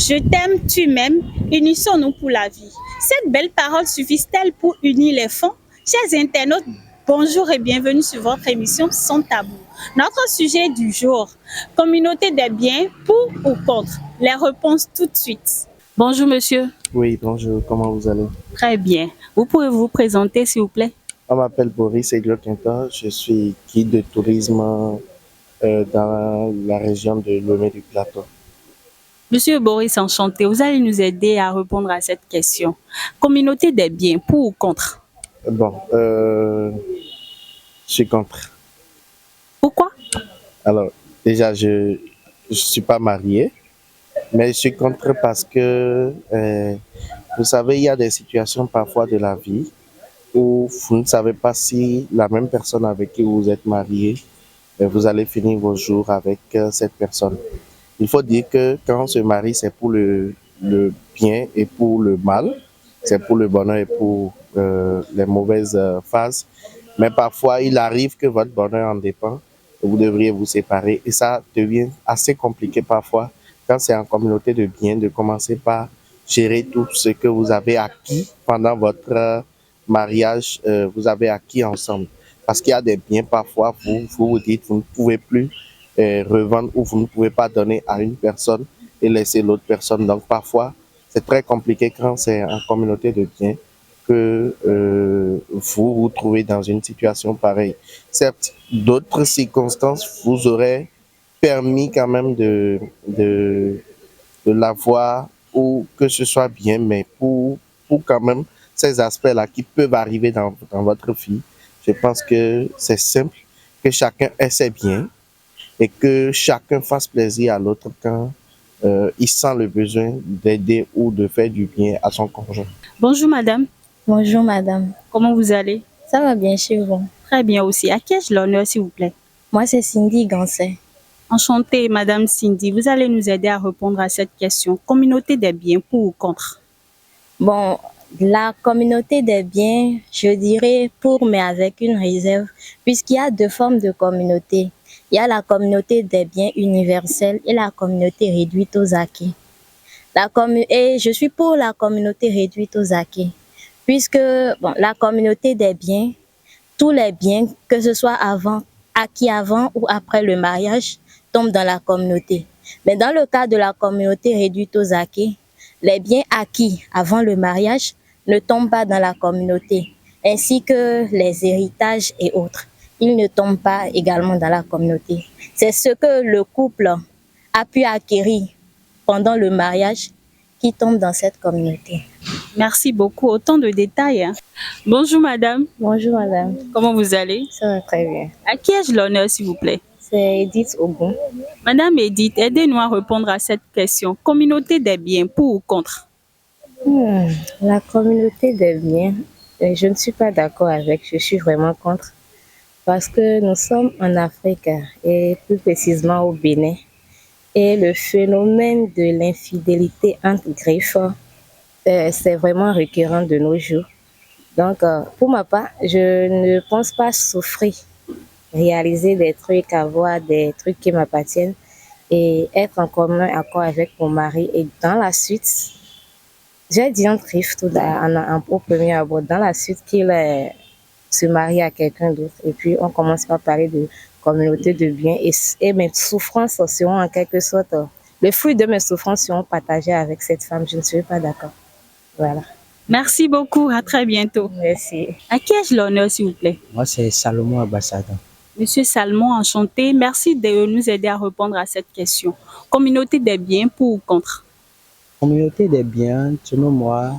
Je t'aime, tu m'aimes, unissons-nous pour la vie. Cette belle parole suffisent-elles pour unir les fonds? Chers internautes, bonjour et bienvenue sur votre émission Sans Tabou. Notre sujet du jour, communauté des biens, pour ou contre? Les réponses tout de suite. Bonjour monsieur. Oui, bonjour, comment vous allez? Très bien. Vous pouvez vous présenter s'il vous plaît? On m'appelle Boris Egloquinta, je suis guide de tourisme dans la région de Lomé du Plateau. Monsieur Boris, enchanté. Vous allez nous aider à répondre à cette question. Communauté des biens, pour ou contre? Bon, je suis contre. Pourquoi? Alors, déjà, je ne suis pas marié, mais je suis contre parce que, vous savez, il y a des situations parfois de la vie où vous ne savez pas si la même personne avec qui vous êtes marié, vous allez finir vos jours avec cette personne. Il faut dire que quand on se marie, c'est pour le bien et pour le mal. C'est pour le bonheur et pour les mauvaises phases. Mais parfois, il arrive que votre bonheur en dépend. Et vous devriez vous séparer. Et ça devient assez compliqué parfois, quand c'est en communauté de biens, de commencer par gérer tout ce que vous avez acquis pendant votre mariage, vous avez acquis ensemble. Parce qu'il y a des biens, parfois, vous dites, vous ne pouvez plus revendre ou vous ne pouvez pas donner à une personne et laisser l'autre personne. Donc parfois, c'est très compliqué quand c'est en communauté de biens que vous vous trouvez dans une situation pareille. Certes, d'autres circonstances vous auraient permis quand même de l'avoir ou que ce soit bien, mais pour quand même ces aspects-là qui peuvent arriver dans votre vie, je pense que c'est simple, que chacun ait ses biens et que chacun fasse plaisir à l'autre quand il sent le besoin d'aider ou de faire du bien à son conjoint. Bonjour madame. Bonjour madame, Comment vous allez? ça va bien chez vous? Très bien aussi. À qui ai-je l'honneur s'il vous plaît? Moi c'est Cindy Gansé. Enchantée madame Cindy. Vous allez nous aider à répondre à cette question. Communauté des biens, pour ou contre? Bon, la communauté des biens, je dirais pour mais avec une réserve, puisqu'il y a deux formes de communauté. Il y a la communauté des biens universels et la communauté réduite aux acquis. Et je suis pour la communauté réduite aux acquis, puisque bon, la communauté des biens, tous les biens, que ce soit acquis avant ou après le mariage, tombent dans la communauté. Mais dans le cas de la communauté réduite aux acquis, les biens acquis avant le mariage ne tombent pas dans la communauté, ainsi que les héritages et autres. Ils ne tombent pas également dans la communauté. C'est ce que le couple a pu acquérir pendant le mariage qui tombe dans cette communauté. Merci beaucoup. Autant de détails. Bonjour madame. Bonjour madame, Comment vous allez? ça va très bien. À qui ai-je l'honneur s'il vous plaît? C'est Edith Ogun. Madame Edith, aidez-nous à répondre à cette question. Communauté des biens, pour ou contre? La communauté des biens, je ne suis pas d'accord avec, je suis vraiment contre. Parce que nous sommes en Afrique et plus précisément au Bénin. Et le phénomène de l'infidélité entre griffes, c'est vraiment récurrent de nos jours. Donc, pour ma part, je ne pense pas souffrir, réaliser des trucs, avoir des trucs qui m'appartiennent et être en commun accord avec mon mari. Et dans la suite, j'ai dit un griffe au premier abord, dans la suite qu'il se marie à quelqu'un d'autre. Et puis, on commence par parler de communauté de biens et mes souffrances seront en quelque sorte, le fruit de mes souffrances seront partagées avec cette femme. Je ne suis pas d'accord. Voilà. Merci beaucoup. À très bientôt. Merci. À qui ai-je l'honneur s'il vous plaît? Moi, c'est Salomon Abassada. Monsieur Salmon, enchanté. Merci de nous aider à répondre à cette question. Communauté des biens, pour ou contre? Communauté des biens, selon moi,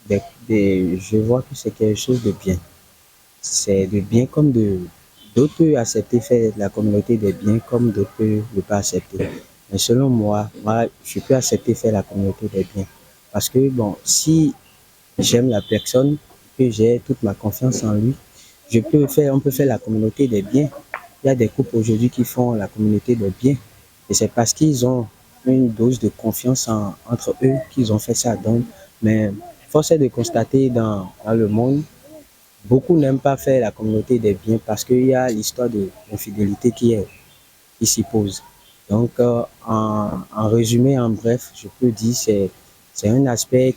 je vois que c'est quelque chose de bien. C'est de bien comme de d'autres peuvent accepter faire la communauté des biens comme d'autres peuvent ne pas accepter. Mais selon moi, je peux accepter faire la communauté des biens. Parce que bon, si j'aime la personne, que j'ai toute ma confiance en lui, on peut faire la communauté des biens. Il y a des couples aujourd'hui qui font la communauté des biens. Et c'est parce qu'ils ont une dose de confiance entre eux qu'ils ont fait ça. Donc, mais force est de constater dans le monde, beaucoup n'aiment pas faire la communauté des biens parce qu'il y a l'histoire de l'infidélité qui s'y pose. Donc, en résumé, en bref, je peux dire c'est un aspect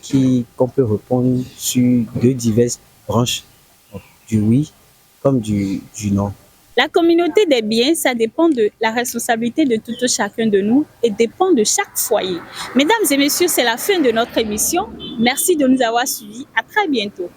qu'on peut répondre sur deux diverses branches, donc, du oui comme du non. La communauté des biens, ça dépend de la responsabilité de tout chacun de nous et dépend de chaque foyer. Mesdames et messieurs, c'est la fin de notre émission. Merci de nous avoir suivis. À très bientôt.